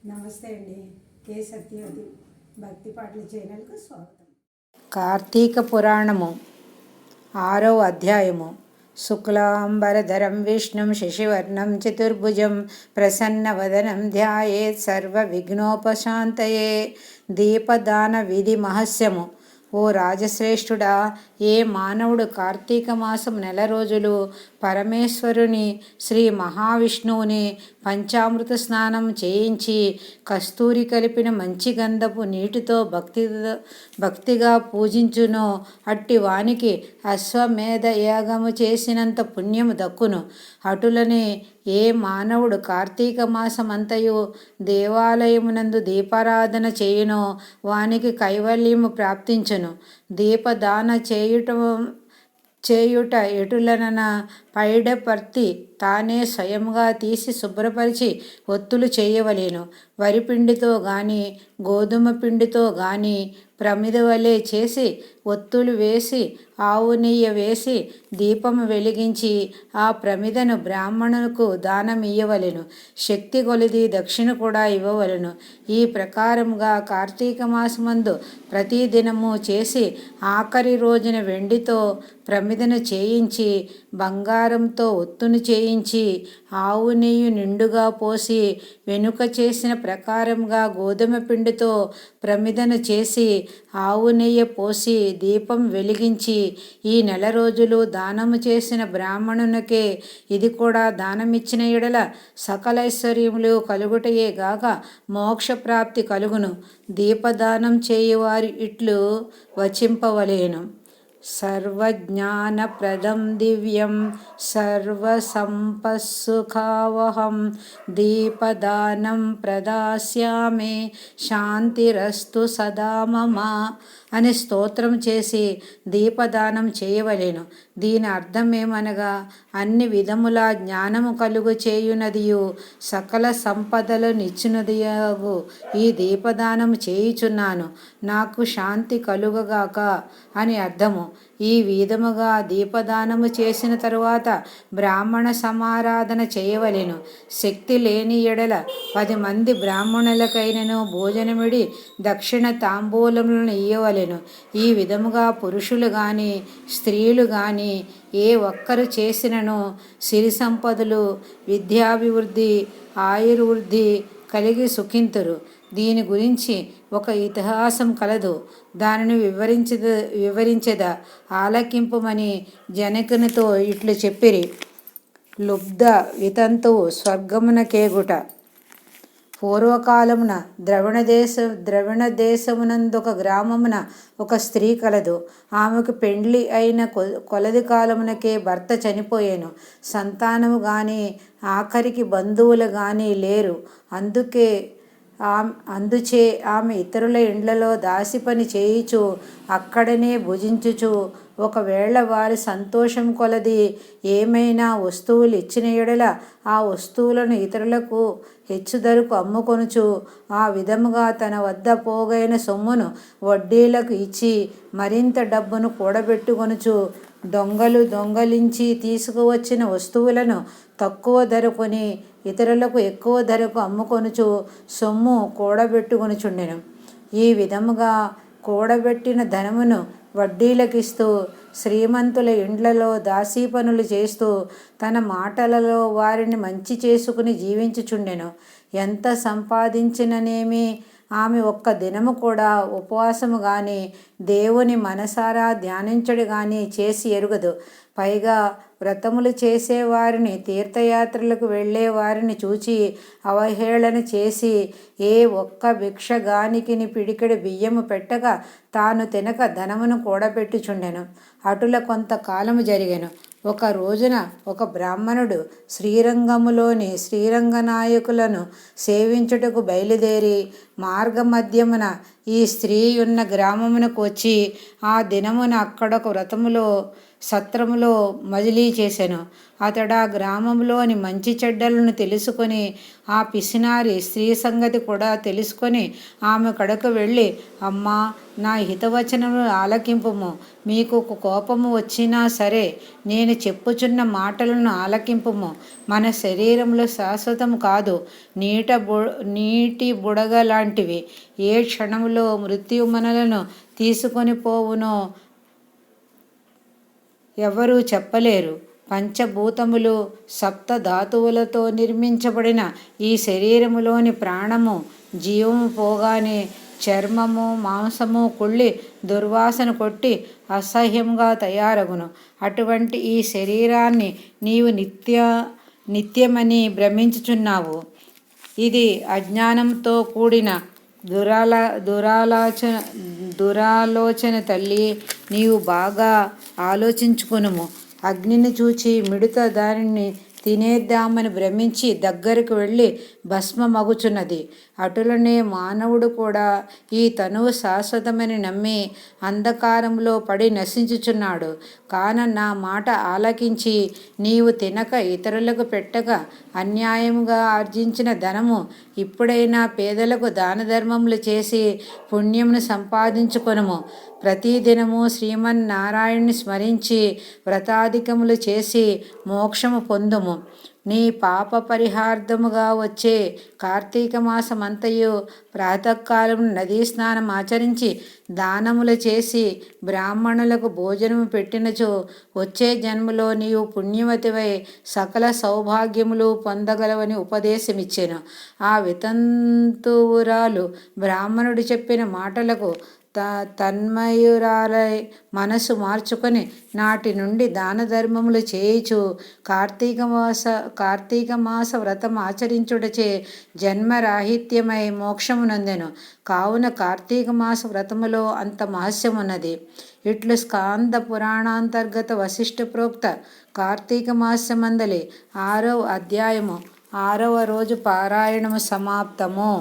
నమస్తే అండి. కే సత్యవతి భక్తి పాటల ఛానల్కు స్వాగతం. కార్తీక పురాణము 6వ అధ్యాయము. శుక్లాంబరధరం విష్ణుం శశివర్ణం చతుర్భుజం ప్రసన్నవదనం ధ్యాయేత్ సర్వ విఘ్నోపశాంతయే. దీపదాన విధి మహస్యము. ఓ రాజశ్రేష్ఠుడా, ఏ మానవుడు కార్తీక మాసం నెల రోజులు పరమేశ్వరుని శ్రీ మహావిష్ణువుని పంచామృత స్నానం చేయించి కస్తూరి కలిపిన మంచి గంధపు నీటితో భక్తిగా పూజించునో అట్టి వానికి అశ్వమేధ యాగము చేసినంత పుణ్యము దక్కును. అటులనే ఏ మానవుడు కార్తీక మాసమంతయు దేవాలయమునందు దీపారాధన చేయునో వానికి కైవల్యము ప్రాప్తించును. దీపదాన చేయుట ఎటులనన పైడపర్తి తానే స్వయంగా తీసి శుభ్రపరిచి ఒత్తులు చేయవలేను. వరిపిండితో గాని గోధుమ పిండితో గాని ప్రమిద వలె చేసి ఒత్తులు వేసి ఆవు నెయ్యి వేసి దీపము వెలిగించి ఆ ప్రమిదను బ్రాహ్మణులకు దానమియ్యవలెను. శక్తి కొలిది దక్షిణ కూడా ఇవ్వవలెను. ఈ ప్రకారముగా కార్తీక మాసమందు ప్రతిదినము చేసి ఆఖరి రోజున వెండితో ప్రమిదను చేయించి బంగారంతో ఒత్తును చేయించి ఆవు నెయ్యి నిండుగా పోసి వెనుక చేసిన ప్రకారంగా గోధుమ పిండితో ప్రమిదను చేసి ఆవు నెయ్యి పోసి దీపం వెలిగించి ఈ నెల రోజులు దానము చేసిన బ్రాహ్మణునికే ఇది కూడా దానమిచ్చిన ఎడల సకలైశ్వర్యములు కలుగుటయే గాక మోక్షప్రాప్తి కలుగును. దీపదానం చేయువారి ఇట్లు వచింపవలేను. సర్వజ్ఞానప్రదం దివ్యం సర్వసంపత్సుఖావహం దీపదానం ప్రదాస్యామి శాంతిరస్తు సదా మమ అని స్తోత్రం చేసి దీపదానం చేయవలెను. దీని అర్థమేమనగా అన్ని విధముల జ్ఞానము కలుగు చేయునదియు సకల సంపదలు నిచ్చునదియగు ఈ దీపదానము చేయుచున్నాను, నాకు శాంతి కలుగగాక అని అర్థము. ఈ విధముగా దీపదానము చేసిన తరువాత బ్రాహ్మణ సమారాధన చేయవలెను. శక్తి లేని ఎడల 10 మంది బ్రాహ్మణులకైనను భోజనమిడి దక్షిణ తాంబూలములను ఇయ్యవలెను. ఈ విధముగా పురుషులు గాని స్త్రీలు గాని ఏ ఒక్కరు చేసినను సిరి సంపదలు విద్యాభివృద్ధి ఆయుర్వృద్ధి కలిగి సుఖింతురు. దీని గురించి ఒక ఇతిహాసం కలదు, దానిని వివరించెదా ఆలకింపుమని జనకునితో ఇట్లు చెప్పిరి. లుబ్ధ వితంతువు స్వర్గమునకేగుట. పూర్వకాలమున ద్రవిణ దేశమునందొక గ్రామమున ఒక స్త్రీ కలదు. ఆమెకు పెండ్లి అయిన కొలది కాలమునకే భర్త చనిపోయాను. సంతానము గాని ఆఖరికి బంధువులు గాని లేరు. అందుచే ఆమె ఇతరుల ఇండ్లలో దాసి పని చేయుచు అక్కడనే భుజించుచు ఒకవేళ వారి సంతోషం కొలది ఏమైనా వస్తువులు ఇచ్చిన ఎడల ఆ వస్తువులను ఇతరులకు హెచ్చు ధరకు అమ్ముకొనుచు ఆ విధముగా తన వద్ద పోగైన సొమ్మును వడ్డీలకు ఇచ్చి మరింత డబ్బును కూడబెట్టుకొనుచు దొంగలు దొంగలించి తీసుకువచ్చిన వస్తువులను తక్కువ ధర కొని ఇతరులకు ఎక్కువ ధరకు అమ్ముకొనుచు సొమ్ము కూడబెట్టుకొనుచుండెను. ఈ విధముగా కూడబెట్టిన ధనమును వడ్డీలకిస్తూ శ్రీమంతుల ఇండ్లలో దాసీ పనులు చేస్తూ తన మాటలలో వారిని మంచి చేసుకుని జీవించుచుండెను. ఎంత సంపాదించిననేమి ఆమె ఒక్క దినము కూడా ఉపవాసము గాని దేవుని మనసారా ధ్యానించడు గాని చేసి ఎరుగదు. పైగా వ్రతములు చేసేవారిని తీర్థయాత్రలకు వెళ్ళే వారిని చూచి అవహేళన చేసి ఏ ఒక్క భిక్షగానికిని పిడికెడు బియ్యము పెట్టగా తాను తినక ధనమును కూడబెట్టుచుండెను. అటుల కొంతకాలము జరిగెను. ఒక రోజున ఒక బ్రాహ్మణుడు శ్రీరంగములోని శ్రీరంగనాయకులను సేవించుటకు బయలుదేరి మార్గమధ్యమున ఈ స్త్రీ ఉన్న గ్రామమునకు వచ్చి ఆ దినమున అక్కడొక వ్రతములో సత్రములో మజిలీ చేసెను. అతడా గ్రామంలోని మంచి చెడ్డలను తెలుసుకొని ఆ పిసినారి స్త్రీ సంగతి కూడా తెలుసుకొని ఆమె కడకు వెళ్ళి, అమ్మా, నా హితవచనము ఆలకింపుము. మీకు కోపము వచ్చినా సరే నేను చెప్పుచున్న మాటలను ఆలకింపుము. మన శరీరములు శాశ్వతము కాదు, నీటి బుడగ లాంటివి. ఏ క్షణములో మృత్యు మనలను తీసుకొని పోవునో ఎవరూ చెప్పలేరు. పంచభూతములు సప్త ధాతువులతో నిర్మించబడిన ఈ శరీరములోని ప్రాణము జీవము పోగానే చర్మము మాంసము కుళ్ళి దుర్వాసన కొట్టి అసహ్యంగా తయారగును. అటువంటి ఈ శరీరాన్ని నీవు నిత్యమని భ్రమించుచున్నావు. ఇది అజ్ఞానంతో కూడిన దురాలోచన తల్లి. నీవు బాగా ఆలోచించుకొనుము. అగ్నిని చూచి మిడత దానిని తినేద్దామని భ్రమించి దగ్గరకు వెళ్ళి భస్మమగుచున్నది. అటులనే మానవుడు కూడా ఈ తనువు శాశ్వతమని నమ్మి అంధకారంలో పడి నశించుచున్నాడు. కాన నా మాట ఆలకించి నీవు తినక ఇతరులకు పెట్టక అన్యాయముగా ఆర్జించిన ధనము ఇప్పుడైనా పేదలకు దాన ధర్మములు చేసి పుణ్యమును సంపాదించుకొనుము. ప్రతిదినము శ్రీమన్నారాయణుని స్మరించి వ్రతాధికములు చేసి మోక్షము పొందుము. నీ పాప పరిహార్థముగా వచ్చే కార్తీక మాసమంతయు ప్రాతకాలము నదీ స్నానం ఆచరించి దానములు చేసి బ్రాహ్మణులకు భోజనము పెట్టినచో వచ్చే జన్మలో నీవు పుణ్యవతివై సకల సౌభాగ్యములు పొందగలవని ఉపదేశమిచ్చెను. ఆ వితంతువురాలు బ్రాహ్మణుడు చెప్పిన మాటలకు తన్మయురాలై మనసు మార్చుకొని నాటి నుండి దాన ధర్మములు చేయుచు కార్తీక మాస వ్రతం ఆచరించుటచే జన్మరాహిత్యమై మోక్షమునందెను. కావున కార్తీక మాస వ్రతములో అంత మహస్యమున్నది. ఇట్లు స్కాంద పురాణాంతర్గత వశిష్ఠ ప్రోక్త కార్తీక మాసమందలి 6వ అధ్యాయము 6వ రోజు పారాయణము సమాప్తము.